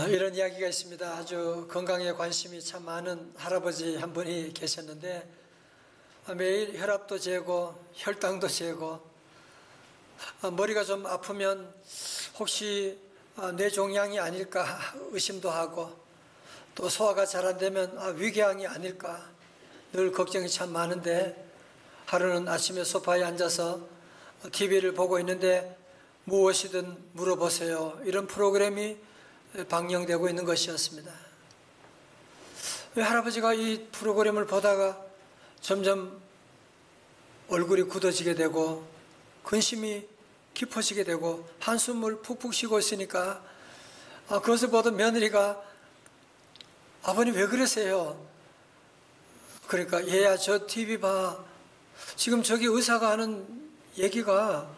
이런 이야기가 있습니다. 아주 건강에 관심이 참 많은 할아버지 한 분이 계셨는데 매일 혈압도 재고 혈당도 재고 머리가 좀 아프면 혹시 뇌종양이 아닐까 의심도 하고 또 소화가 잘 안 되면 위궤양이 아닐까 늘 걱정이 참 많은데 하루는 아침에 소파에 앉아서 TV를 보고 있는데 무엇이든 물어보세요. 이런 프로그램이 방영되고 있는 것이었습니다. 왜 할아버지가 이 프로그램을 보다가 점점 얼굴이 굳어지게 되고 근심이 깊어지게 되고 한숨을 푹푹 쉬고 있으니까 그것을 보던 며느리가 아버님 왜 그러세요? 그러니까 얘야 저 TV 봐. 지금 저기 의사가 하는 얘기가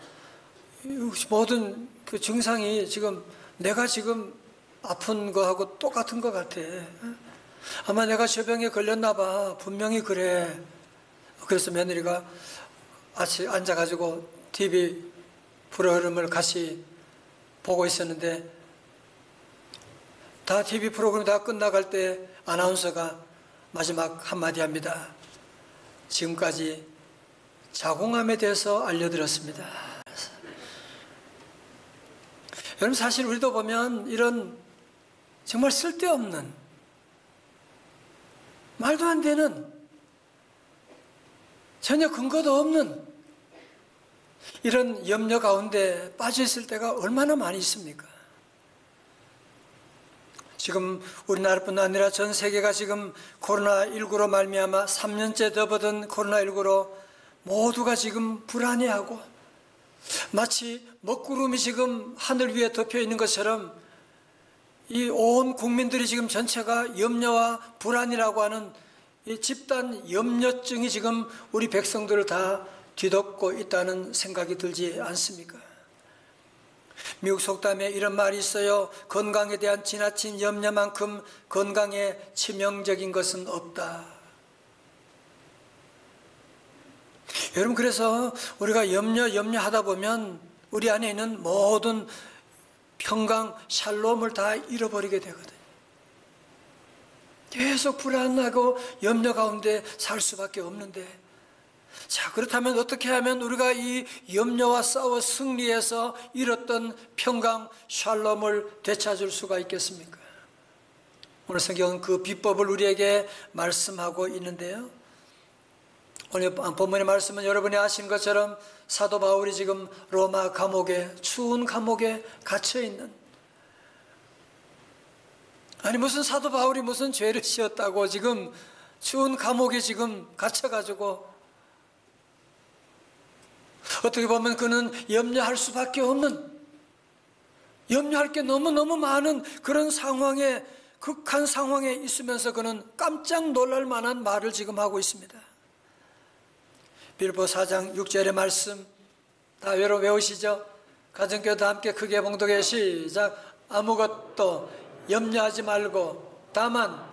모든 그 증상이 지금 내가 지금 아픈 거하고 똑같은 것 같아. 아마 내가 저 병에 걸렸나 봐. 분명히 그래. 그래서 며느리가 같이 앉아가지고 TV 프로그램을 같이 보고 있었는데 다 TV 프로그램 다 끝나갈 때 아나운서가 마지막 한마디 합니다. 지금까지 자궁암에 대해서 알려드렸습니다. 여러분 사실 우리도 보면 이런 정말 쓸데없는 말도 안 되는 전혀 근거도 없는 이런 염려 가운데 빠져 있을 때가 얼마나 많이 있습니까? 지금 우리나라뿐 아니라 전 세계가 지금 코로나19로 말미암아 3년째 접어든 코로나19로 모두가 지금 불안해하고 마치 먹구름이 지금 하늘 위에 덮여 있는 것처럼 이 온 국민들이 지금 전체가 염려와 불안이라고 하는 이 집단 염려증이 지금 우리 백성들을 다 뒤덮고 있다는 생각이 들지 않습니까? 미국 속담에 이런 말이 있어요. 건강에 대한 지나친 염려만큼 건강에 치명적인 것은 없다. 여러분 그래서 우리가 염려하다 보면 우리 안에 있는 모든 평강, 샬롬을 다 잃어버리게 되거든요. 계속 불안하고 염려 가운데 살 수밖에 없는데 자 그렇다면 어떻게 하면 우리가 이 염려와 싸워 승리해서 잃었던 평강, 샬롬을 되찾을 수가 있겠습니까? 오늘 성경은 그 비법을 우리에게 말씀하고 있는데요. 오늘 본문의 말씀은 여러분이 아시는 것처럼 사도 바울이 지금 로마 감옥에 추운 감옥에 갇혀있는 아니 무슨 사도 바울이 무슨 죄를 지었다고 지금 추운 감옥에 지금 갇혀가지고 어떻게 보면 그는 염려할 수밖에 없는 염려할 게 너무너무 많은 그런 상황에 극한 상황에 있으면서 그는 깜짝 놀랄 만한 말을 지금 하고 있습니다. 빌보 4장 6절의 말씀 다 외우시죠? 가정교도 함께 크게 봉독해 시작. 아무것도 염려하지 말고 다만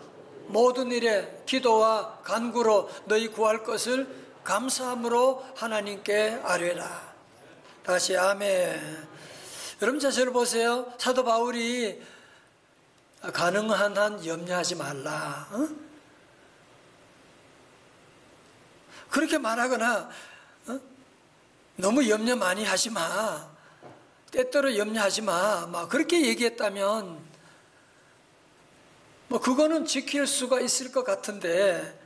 모든 일에 기도와 간구로 너희 구할 것을 감사함으로 하나님께 아뢰라. 다시 아멘. 여러분 자세를 보세요. 사도 바울이 가능한 한 염려하지 말라. 그렇게 말하거나 너무 염려 많이 하지 마. 때때로 염려하지 마. 막 그렇게 얘기했다면 뭐 그거는 지킬 수가 있을 것 같은데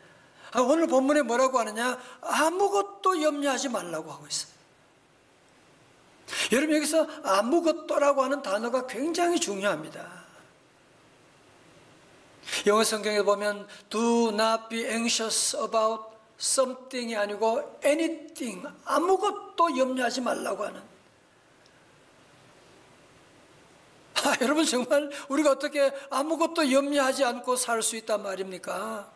오늘 본문에 뭐라고 하느냐? 아무것도 염려하지 말라고 하고 있어요. 여러분 여기서 아무것도라고 하는 단어가 굉장히 중요합니다. 영어 성경에 보면 do not be anxious about something이 아니고 anything, 아무것도 염려하지 말라고 하는 여러분 정말 우리가 어떻게 아무것도 염려하지 않고 살 수 있단 말입니까?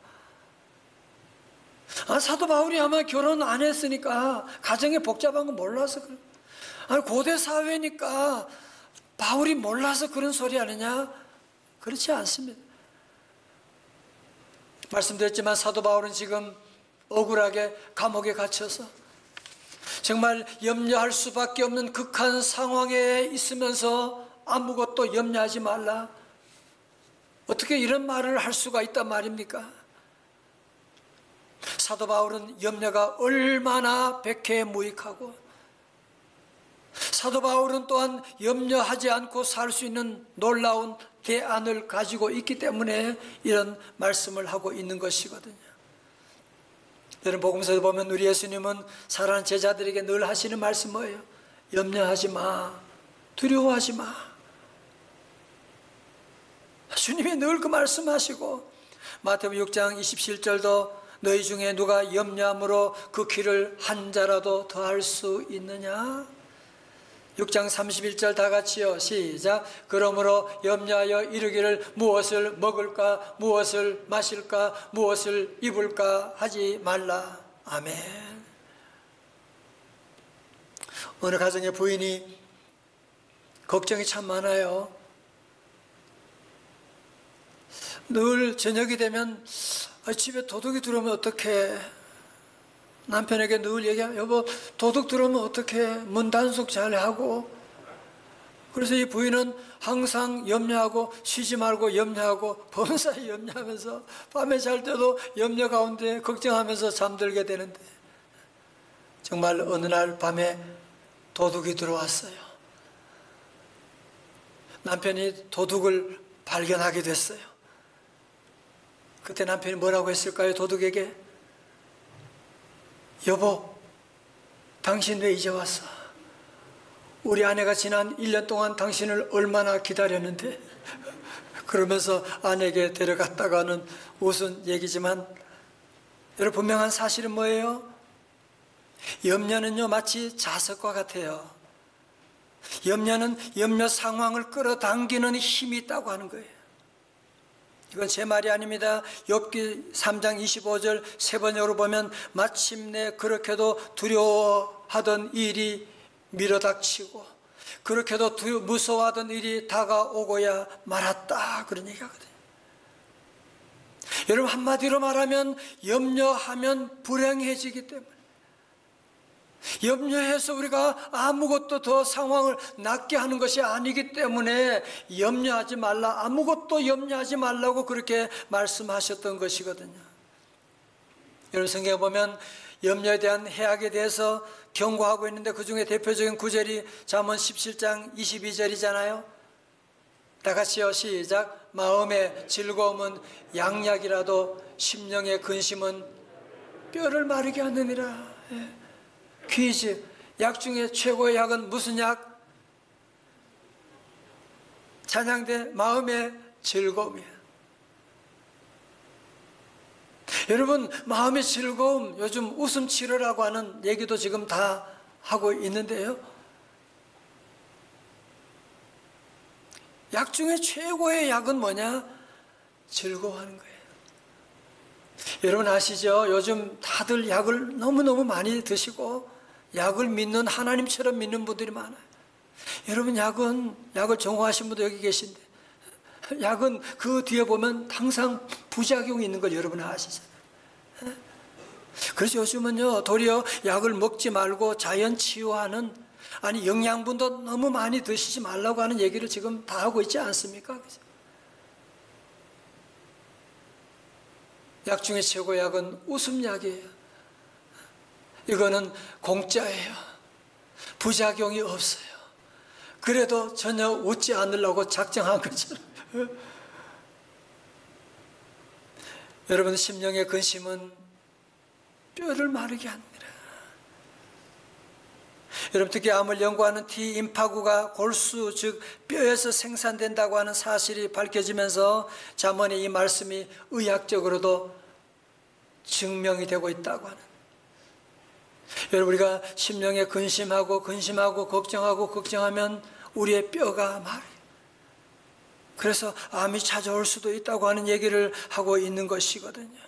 사도 바울이 아마 결혼 안 했으니까 가정이 복잡한 거 몰라서 그래. 고대 사회니까 바울이 몰라서 그런 소리 하느냐? 그렇지 않습니다. 말씀드렸지만 사도 바울은 지금 억울하게 감옥에 갇혀서 정말 염려할 수밖에 없는 극한 상황에 있으면서 아무것도 염려하지 말라. 어떻게 이런 말을 할 수가 있단 말입니까? 사도 바울은 염려가 얼마나 백해무익하고, 사도 바울은 또한 염려하지 않고 살 수 있는 놀라운 대안을 가지고 있기 때문에 이런 말씀을 하고 있는 것이거든요. 여러분, 복음서에 보면 우리 예수님은 사랑하는 제자들에게 늘 하시는 말씀 뭐예요? 염려하지 마, 두려워하지 마. 주님이 늘 그 말씀하시고, 마태복음 6장 27절도 너희 중에 누가 염려함으로 그 길을 한 자라도 더할 수 있느냐? 6장 31절 다 같이요. 시작. 그러므로 염려하여 이르기를 무엇을 먹을까, 무엇을 마실까, 무엇을 입을까 하지 말라. 아멘. 어느 가정의 부인이 걱정이 참 많아요. 늘 저녁이 되면 집에 도둑이 들어오면 어떡해. 남편에게 늘 얘기하면 여보 도둑 들어오면 어떡해. 문 단속 잘 하고. 그래서 이 부인은 항상 염려하고 쉬지 말고 염려하고 범사에 염려하면서 밤에 잘 때도 염려 가운데 걱정하면서 잠들게 되는데, 정말 어느 날 밤에 도둑이 들어왔어요. 남편이 도둑을 발견하게 됐어요. 그때 남편이 뭐라고 했을까요? 도둑에게 여보 당신 왜 이제 왔어? 우리 아내가 지난 1년 동안 당신을 얼마나 기다렸는데. 그러면서 아내에게 데려갔다가는 웃은 얘기지만, 여러분 분명한 사실은 뭐예요? 염려는요 마치 자석과 같아요. 염려는 염려 상황을 끌어당기는 힘이 있다고 하는 거예요. 이건 제 말이 아닙니다. 욥기 3장 25절 세 번역으로 보면 마침내 그렇게도 두려워하던 일이 밀어닥치고 그렇게도 무서워하던 일이 다가오고야 말았다, 그런 얘기하거든요. 여러분 한마디로 말하면 염려하면 불행해지기 때문에, 염려해서 우리가 아무것도 더 상황을 낫게 하는 것이 아니기 때문에 염려하지 말라, 아무것도 염려하지 말라고 그렇게 말씀하셨던 것이거든요. 여러분 성경에 보면 염려에 대한 해악에 대해서 경고하고 있는데 그 중에 대표적인 구절이 잠언 17장 22절이잖아요. 다 같이요. 시작. 마음의 즐거움은 양약이라도 심령의 근심은 뼈를 마르게 하느니라. 퀴즈. 약 중에 최고의 약은 무슨 약? 찬양대 마음의 즐거움이에요. 여러분 마음의 즐거움, 요즘 웃음 치료라고 하는 얘기도 지금 다 하고 있는데요, 약 중에 최고의 약은 뭐냐? 즐거워하는 거예요. 여러분 아시죠? 요즘 다들 약을 너무너무 많이 드시고 약을 믿는, 하나님처럼 믿는 분들이 많아요. 여러분 약을 전공하신 분도 여기 계신데, 약은 그 뒤에 보면 항상 부작용이 있는 걸 여러분 아시잖아요. 그래서 요즘은요 도리어 약을 먹지 말고 자연 치유하는, 아니 영양분도 너무 많이 드시지 말라고 하는 얘기를 지금 다 하고 있지 않습니까? 약 중에 최고의 약은 웃음약이에요. 이거는 공짜예요. 부작용이 없어요. 그래도 전혀 웃지 않으려고 작정한 것처럼. 여러분 심령의 근심은 뼈를 마르게 합니다. 여러분 특히 암을 연구하는 T임파구가 골수 즉 뼈에서 생산된다고 하는 사실이 밝혀지면서 잠언의 이 말씀이 의학적으로도 증명이 되고 있다고 하는, 여러분 우리가 심령에 근심하고 걱정하면 우리의 뼈가 마르게, 그래서 암이 찾아올 수도 있다고 하는 얘기를 하고 있는 것이거든요.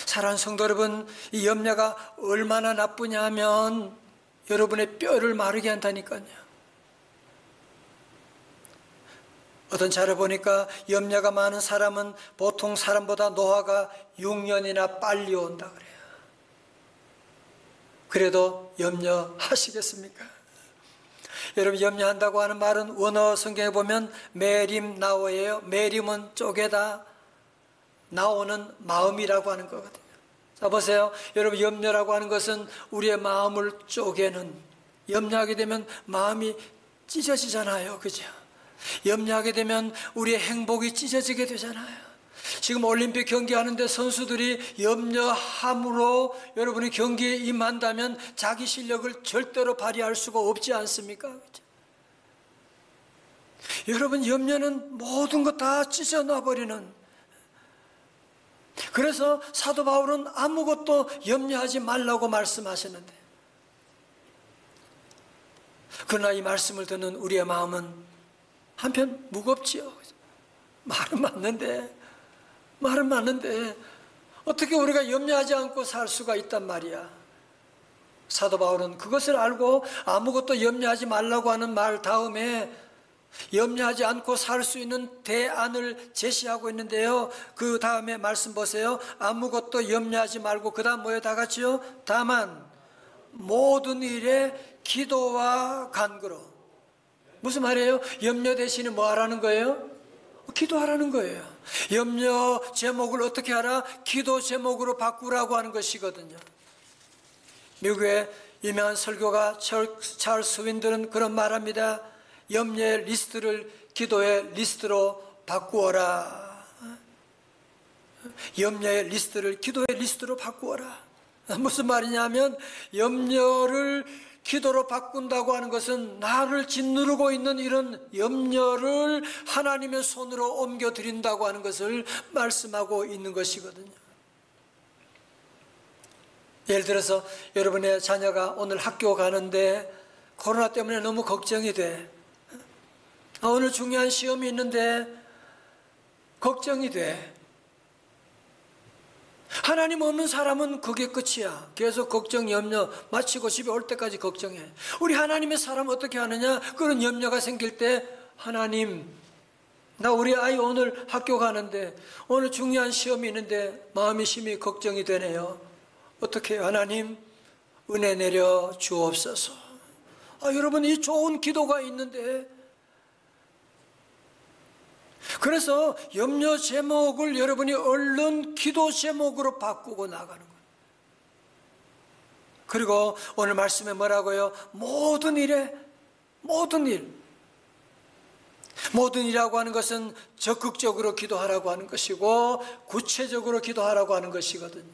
사랑하는 성도 여러분, 이 염려가 얼마나 나쁘냐 하면 여러분의 뼈를 마르게 한다니까요. 어떤 자료 보니까 염려가 많은 사람은 보통 사람보다 노화가 6년이나 빨리 온다 그래요. 그래도 염려하시겠습니까? 여러분, 염려한다고 하는 말은 원어 성경에 보면 메림 나오예요. 메림은 쪼개다, 나오는 마음이라고 하는 거거든요. 자, 보세요. 여러분, 염려라고 하는 것은 우리의 마음을 쪼개는, 염려하게 되면 마음이 찢어지잖아요. 그죠? 염려하게 되면 우리의 행복이 찢어지게 되잖아요. 지금 올림픽 경기하는데 선수들이 염려함으로 여러분이 경기에 임한다면 자기 실력을 절대로 발휘할 수가 없지 않습니까? 그렇죠? 여러분, 염려는 모든 것 다 찢어놔버리는, 그래서 사도 바울은 아무것도 염려하지 말라고 말씀하셨는데, 그러나 이 말씀을 듣는 우리의 마음은 한편 무겁지요. 말은 맞는데 어떻게 우리가 염려하지 않고 살 수가 있단 말이야. 사도 바울은 그것을 알고 아무것도 염려하지 말라고 하는 말 다음에 염려하지 않고 살 수 있는 대안을 제시하고 있는데요. 그 다음에 말씀 보세요. 아무것도 염려하지 말고, 그 다음 뭐예요? 다 같이요. 다만 모든 일에 기도와 간구로. 무슨 말이에요? 염려 대신에 뭐 하라는 거예요? 기도하라는 거예요. 염려 제목을 어떻게 하라? 기도 제목으로 바꾸라고 하는 것이거든요. 미국의 유명한 설교가 찰스 윈들은 그런 말합니다. 염려의 리스트를 기도의 리스트로 바꾸어라. 염려의 리스트를 기도의 리스트로 바꾸어라. 무슨 말이냐면, 염려를 기도로 바꾼다고 하는 것은 나를 짓누르고 있는 이런 염려를 하나님의 손으로 옮겨드린다고 하는 것을 말씀하고 있는 것이거든요. 예를 들어서 여러분의 자녀가 오늘 학교 가는데 코로나 때문에 너무 걱정이 돼. 오늘 중요한 시험이 있는데 걱정이 돼. 하나님 없는 사람은 그게 끝이야. 계속 걱정, 염려 마치고 집에 올 때까지 걱정해. 우리 하나님의 사람 어떻게 하느냐? 그런 염려가 생길 때, 하나님, 나 우리 아이 오늘 학교 가는데 오늘 중요한 시험이 있는데 마음이 심히 걱정이 되네요. 어떻게 해요? 하나님, 은혜 내려 주옵소서. 여러분, 이 좋은 기도가 있는데, 그래서 염려 제목을 여러분이 얼른 기도 제목으로 바꾸고 나가는 거예요. 그리고 오늘 말씀에 뭐라고요? 모든 일이라고 하는 것은 적극적으로 기도하라고 하는 것이고 구체적으로 기도하라고 하는 것이거든요.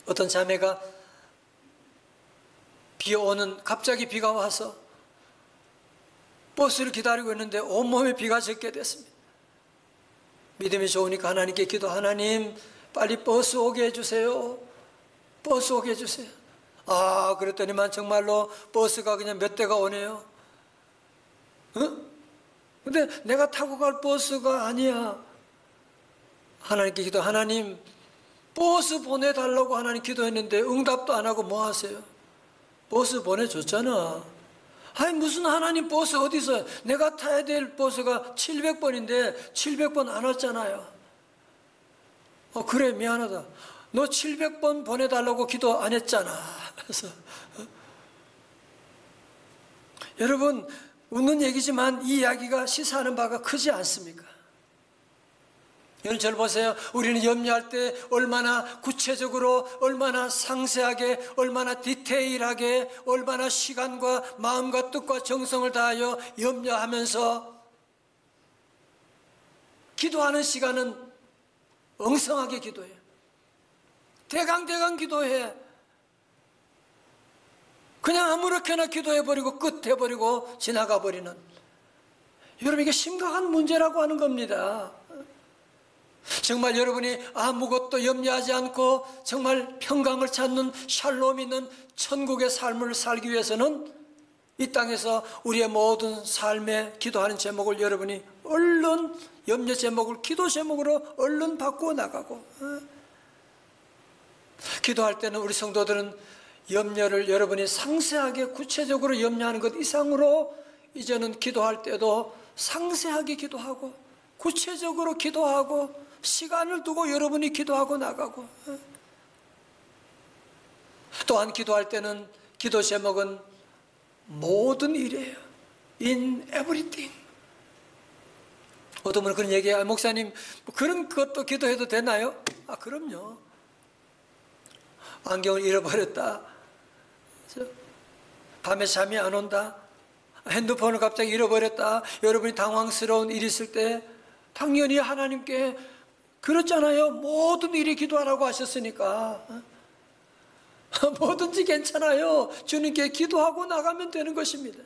어떤 자매가 갑자기 비가 와서 버스를 기다리고 있는데 온몸에 비가 젖게 됐습니다. 믿음이 좋으니까 하나님께 하나님, 빨리 버스 오게 해주세요. 버스 오게 해주세요. 그랬더니만 정말로 버스가 그냥 몇 대가 오네요. 근데 내가 타고 갈 버스가 아니야. 하나님께 하나님, 버스 보내달라고 하나님 기도했는데 응답도 안 하고 뭐 하세요? 버스 보내줬잖아. 무슨 하나님 버스 어디서, 내가 타야 될 버스가 700번인데 700번 안 왔잖아요. 그래, 미안하다. 너 700번 보내달라고 기도 안 했잖아. 그래서 여러분, 웃는 얘기지만 이 이야기가 시사하는 바가 크지 않습니까? 여러분, 저를 보세요. 우리는 염려할 때 얼마나 구체적으로, 얼마나 상세하게, 얼마나 디테일하게, 얼마나 시간과 마음과 뜻과 정성을 다하여 염려하면서 기도하는 시간은 엉성하게 기도해요. 대강 기도해. 그냥 아무렇게나 기도해버리고 끝해버리고 지나가버리는, 여러분, 이게 심각한 문제라고 하는 겁니다. 정말 여러분이 아무것도 염려하지 않고 정말 평강을 찾는 샬롬 있는 천국의 삶을 살기 위해서는 이 땅에서 우리의 모든 삶에 기도하는 제목을 여러분이 얼른 염려 제목을 기도 제목으로 얼른 바꾸어 나가고, 기도할 때는 우리 성도들은 염려를 여러분이 상세하게 구체적으로 염려하는 것 이상으로 이제는 기도할 때도 상세하게 기도하고 구체적으로 기도하고 시간을 두고 여러분이 기도하고 나가고, 또한 기도할 때는 기도 제목은 모든 일이에요. In everything. 어떤 분은 그런 얘기해요. 목사님, 그런 것도 기도해도 되나요? 그럼요. 안경을 잃어버렸다. 밤에 잠이 안 온다. 핸드폰을 갑자기 잃어버렸다. 여러분이 당황스러운 일이 있을 때 당연히 하나님께 그렇잖아요. 모든 일이 기도하라고 하셨으니까. 뭐든지 괜찮아요. 주님께 기도하고 나가면 되는 것입니다.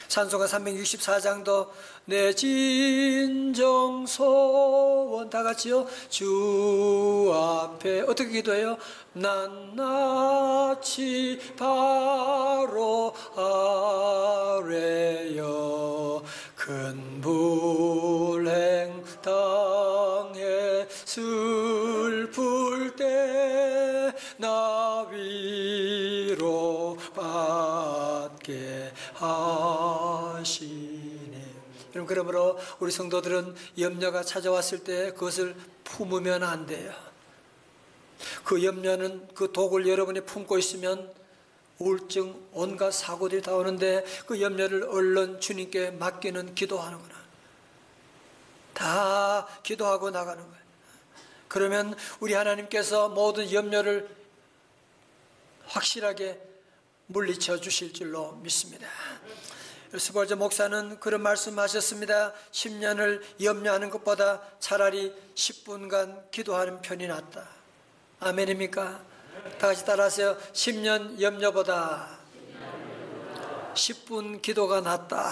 찬송가 364장도 내 진정 소원 다 같이요. 주 앞에 어떻게 기도해요? 낱낱이 바로 아래여 큰 불행 땅에 슬플 때 나 위로 받게 하시네. 여러분, 그러므로 우리 성도들은 염려가 찾아왔을 때 그것을 품으면 안 돼요. 그 염려는 그 독을 여러분이 품고 있으면 우울증, 온갖 사고들이 다 오는데 그 염려를 얼른 주님께 맡기는 기도하는 거나 다 기도하고 나가는 거예요. 그러면 우리 하나님께서 모든 염려를 확실하게 물리쳐 주실 줄로 믿습니다. 스벌전 목사는 그런 말씀하셨습니다. 10년을 염려하는 것보다 차라리 10분간 기도하는 편이 낫다. 아멘입니까? 다 같이 따라하세요. 10년 염려보다 10분 기도가 낫다.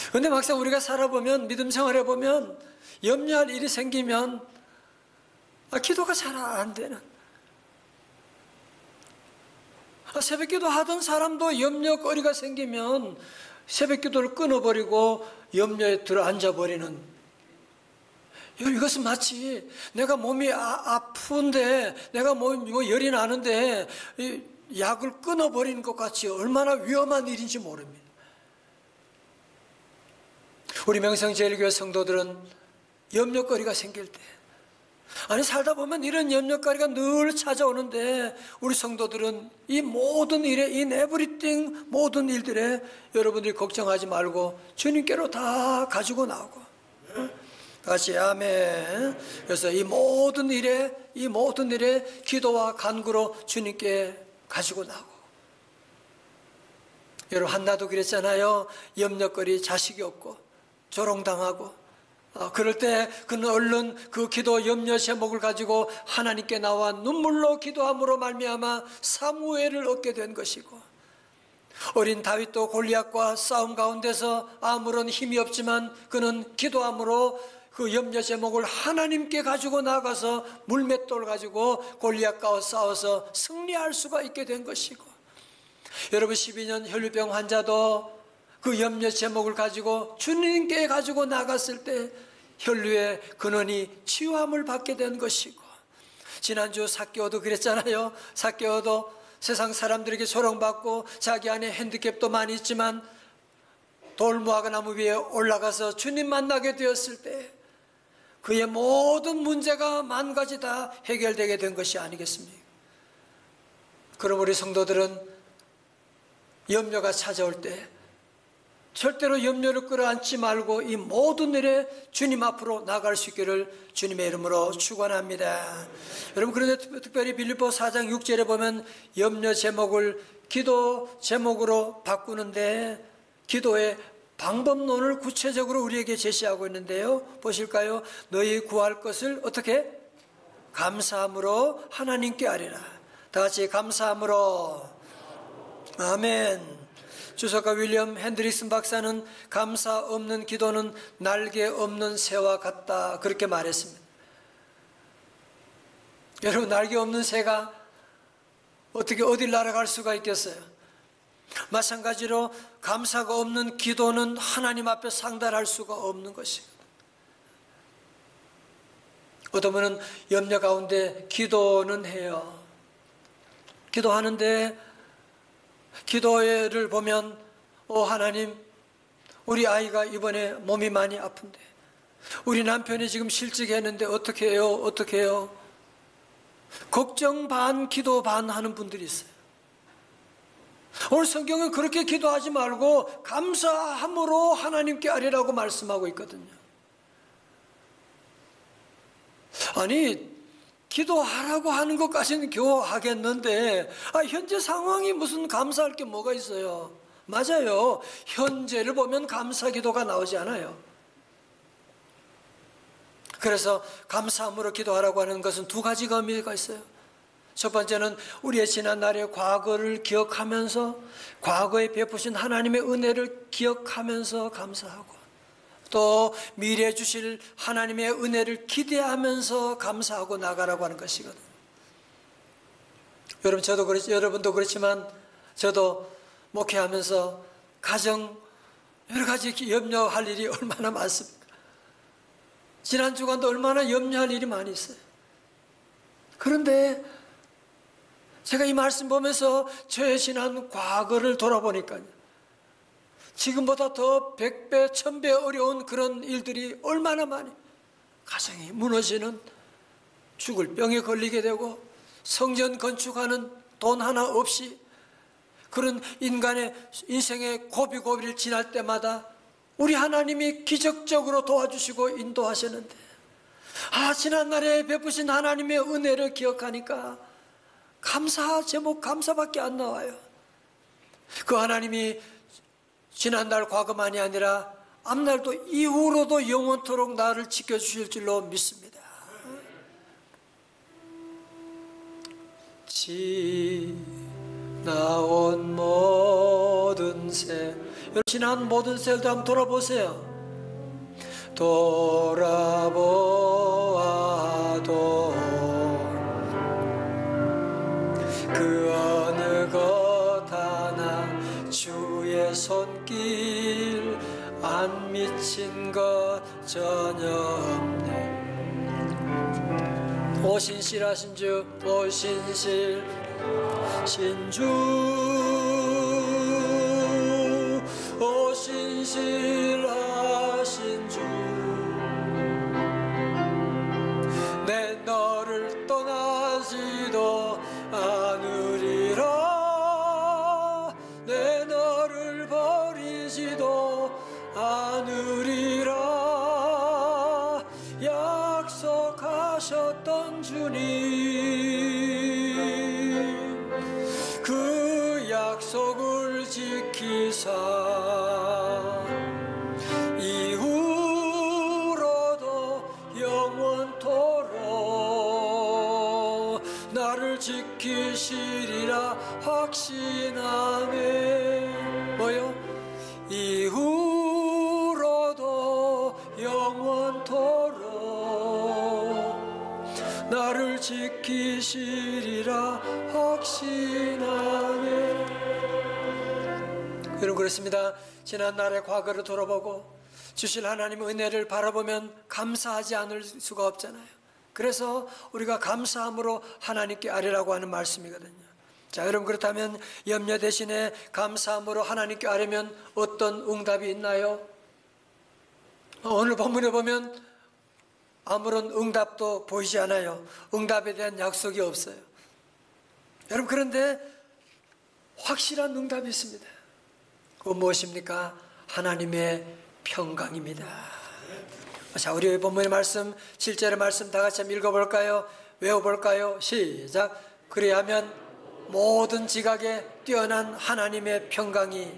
그런데 막상 우리가 살아보면, 믿음 생활해보면 염려할 일이 생기면 기도가 잘 안 되는, 새벽기도 하던 사람도 염려거리가 생기면 새벽기도를 끊어버리고 염려에 들어앉아버리는, 이것은 마치 내가 몸이 아픈데, 내가 뭐 열이 나는데 약을 끊어버리는 것 같이 얼마나 위험한 일인지 모릅니다. 우리 명성제일교회 성도들은 염려거리가 생길 때, 살다 보면 이런 염려거리가 늘 찾아오는데 우리 성도들은 이 모든 일에, 이 에브리띵 모든 일들에 여러분들이 걱정하지 말고 주님께로 다 가지고 나오고, 다시 아멘. 그래서 이 모든 일에 기도와 간구로 주님께 가지고 나오고. 여러분, 한나도 그랬잖아요. 염려거리 자식이 없고 조롱당하고, 그럴 때 그는 얼른 그 기도 염려 제목을 가지고 하나님께 나와 눈물로 기도함으로 말미암아 사무엘을 얻게 된 것이고, 어린 다윗도 골리앗과 싸움 가운데서 아무런 힘이 없지만 그는 기도함으로 그 염려 제목을 하나님께 가지고 나가서 물맷돌 가지고 골리앗과 싸워서 승리할 수가 있게 된 것이고, 여러분 12년 혈류병 환자도 그 염려 제목을 가지고 주님께 가지고 나갔을 때 혈류의 근원이 치유함을 받게 된 것이고, 지난주 삭개오도 그랬잖아요. 삭개오도 세상 사람들에게 조롱받고 자기 안에 핸디캡도 많이 있지만 돌무화과 나무 위에 올라가서 주님 만나게 되었을 때 그의 모든 문제가 만 가지 다 해결되게 된 것이 아니겠습니까? 그럼 우리 성도들은 염려가 찾아올 때 절대로 염려를 끌어안지 말고 이 모든 일에 주님 앞으로 나갈 수 있기를 주님의 이름으로 축원합니다. 여러분, 그런데 특별히 빌립보 4장 6절에 보면 염려 제목을 기도 제목으로 바꾸는데 기도의 방법론을 구체적으로 우리에게 제시하고 있는데요. 보실까요? 너희 구할 것을 어떻게? 감사함으로 하나님께 아뢰라. 다 같이 감사함으로. 아멘. 주석가 윌리엄 핸드릭슨 박사는 감사 없는 기도는 날개 없는 새와 같다, 그렇게 말했습니다. 여러분, 날개 없는 새가 어떻게 어딜 날아갈 수가 있겠어요? 마찬가지로 감사가 없는 기도는 하나님 앞에 상달할 수가 없는 것입니다. 어떤 분은 염려 가운데 기도는 해요. 기도하는데 기도를 보면 하나님, 우리 아이가 이번에 몸이 많이 아픈데, 우리 남편이 지금 실직했는데 어떻게 해요? 걱정 반 기도 반 하는 분들이 있어요. 오늘 성경은 그렇게 기도하지 말고 감사함으로 하나님께 아뢰라고 말씀하고 있거든요. 아니, 기도하라고 하는 것까지는 겨우 하겠는데 현재 상황이 무슨 감사할 게 뭐가 있어요? 맞아요. 현재를 보면 감사 기도가 나오지 않아요. 그래서 감사함으로 기도하라고 하는 것은 두 가지가 의미가 있어요. 첫 번째는 우리의 지난날의 과거를 기억하면서 과거에 베푸신 하나님의 은혜를 기억하면서 감사하고, 또 미래에 주실 하나님의 은혜를 기대하면서 감사하고 나가라고 하는 것이거든요. 여러분도 그렇지만 저도 목회하면서 가정 여러 가지 염려할 일이 얼마나 많습니까? 지난 주간도 얼마나 염려할 일이 많이 있어요. 그런데 제가 이 말씀 보면서 저의 지난 과거를 돌아보니까요, 지금보다 더 100배, 1000배 어려운 그런 일들이 얼마나 많이, 가정이 무너지는, 죽을 병에 걸리게 되고 성전 건축하는 돈 하나 없이 그런 인간의 인생의 고비고비를 지날 때마다 우리 하나님이 기적적으로 도와주시고 인도하셨는데, 지난날에 베푸신 하나님의 은혜를 기억하니까 제목 감사밖에 안 나와요. 그 하나님이 지난날 과거만이 아니라 앞날도 이후로도 영원토록 나를 지켜주실 줄로 믿습니다. 지나온 모든 새, 지난 모든 새들도 한번 돌아보세요. 돌아보아도 그 어느 것 하나 주의 손길 안 미친 것 전혀 없네. 오신실하신 주, 오신실 신주, 오신실하신 주, 내 너를 떠나지도 않으리라, 내 너를 버리지도 않으리라, 약속하셨던 주님, 그 약속을 지키사 이후로도 영원토록 나를 지키시리라 확신하네. 뭐요? 이후로도 영원토록 나를 지키시리라 확신하네. 여러분, 그렇습니다. 지난날의 과거를 돌아보고 주실 하나님의 은혜를 바라보면 감사하지 않을 수가 없잖아요. 그래서 우리가 감사함으로 하나님께 아뢰라고 하는 말씀이거든요. 자, 여러분, 그렇다면 염려 대신에 감사함으로 하나님께 아뢰면 어떤 응답이 있나요? 오늘 본문에 보면 아무런 응답도 보이지 않아요. 응답에 대한 약속이 없어요. 여러분, 그런데 확실한 응답이 있습니다. 그건 무엇입니까? 하나님의 평강입니다. 자, 우리 본문의 말씀, 7절의 말씀 다 같이 한번 읽어볼까요? 외워볼까요? 시작. 그리하면 모든 지각에 뛰어난 하나님의 평강이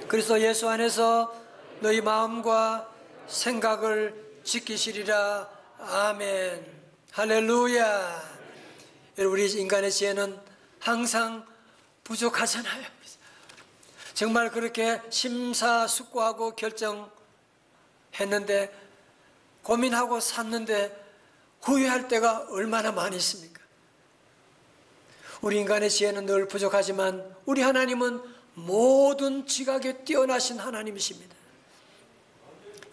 그리스도 예수 안에서 너희 마음과 생각을 지키시리라. 아멘. 할렐루야. 여러분, 우리 인간의 지혜는 항상 부족하잖아요. 정말 그렇게 심사숙고하고 결정했는데, 고민하고 샀는데 후회할 때가 얼마나 많이 있습니까? 우리 인간의 지혜는 늘 부족하지만 우리 하나님은 모든 지각에 뛰어나신 하나님이십니다.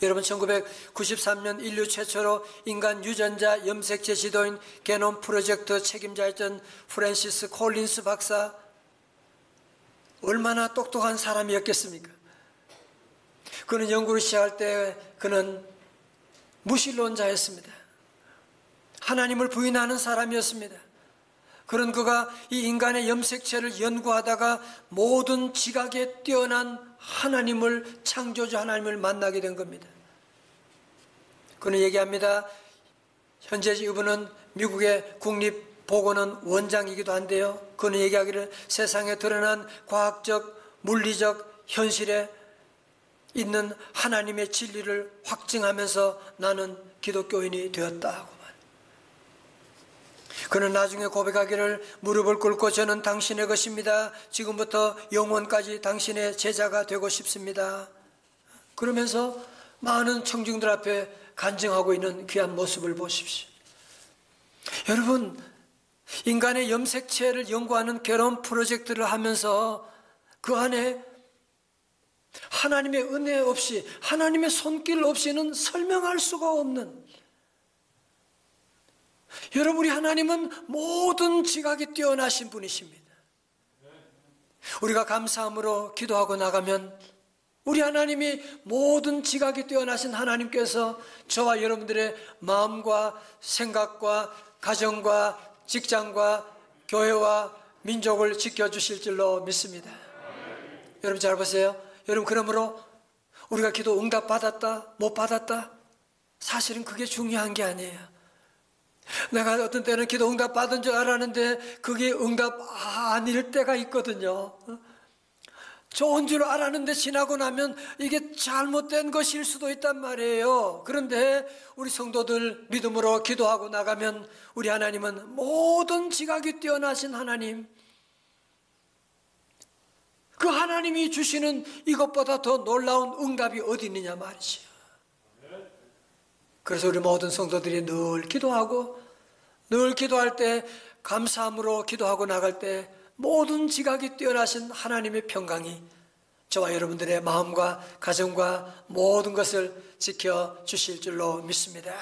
여러분, 1993년 인류 최초로 인간 유전자 염색 제시도인 게놈 프로젝트 책임자였던 프랜시스 콜린스 박사, 얼마나 똑똑한 사람이었겠습니까? 그는 연구를 시작할 때 그는 무신론자였습니다. 하나님을 부인하는 사람이었습니다. 그런 그가 이 인간의 염색체를 연구하다가 모든 지각에 뛰어난 하나님을, 창조주 하나님을 만나게 된 겁니다. 그는 얘기합니다. 현재 이분은 미국의 국립보건원 원장이기도 한데요. 그는 얘기하기를 세상에 드러난 과학적, 물리적 현실에 있는 하나님의 진리를 확증하면서 나는 기독교인이 되었다고. 그는 나중에 고백하기를 무릎을 꿇고 저는 당신의 것입니다. 지금부터 영원까지 당신의 제자가 되고 싶습니다. 그러면서 많은 청중들 앞에 간증하고 있는 귀한 모습을 보십시오. 여러분, 인간의 염색체를 연구하는 그런 프로젝트를 하면서 그 안에 하나님의 은혜 없이, 하나님의 손길 없이는 설명할 수가 없는, 여러분, 우리 하나님은 모든 지각이 뛰어나신 분이십니다. 우리가 감사함으로 기도하고 나가면 우리 하나님이 모든 지각이 뛰어나신 하나님께서 저와 여러분들의 마음과 생각과 가정과 직장과 교회와 민족을 지켜주실 줄로 믿습니다. 여러분 잘 보세요. 여러분, 그러므로 우리가 기도 응답 받았다 못 받았다, 사실은 그게 중요한 게 아니에요. 내가 어떤 때는 기도 응답 받은 줄 알았는데 그게 응답 아닐 때가 있거든요. 좋은 줄 알았는데 지나고 나면 이게 잘못된 것일 수도 있단 말이에요. 그런데 우리 성도들 믿음으로 기도하고 나가면 우리 하나님은 모든 지각이 뛰어나신 하나님, 그 하나님이 주시는 이것보다 더 놀라운 응답이 어디 있느냐 말이죠. 그래서 우리 모든 성도들이 늘 기도하고, 늘 기도할 때 감사함으로 기도하고 나갈 때 모든 지각이 뛰어나신 하나님의 평강이 저와 여러분들의 마음과 가정과 모든 것을 지켜주실 줄로 믿습니다.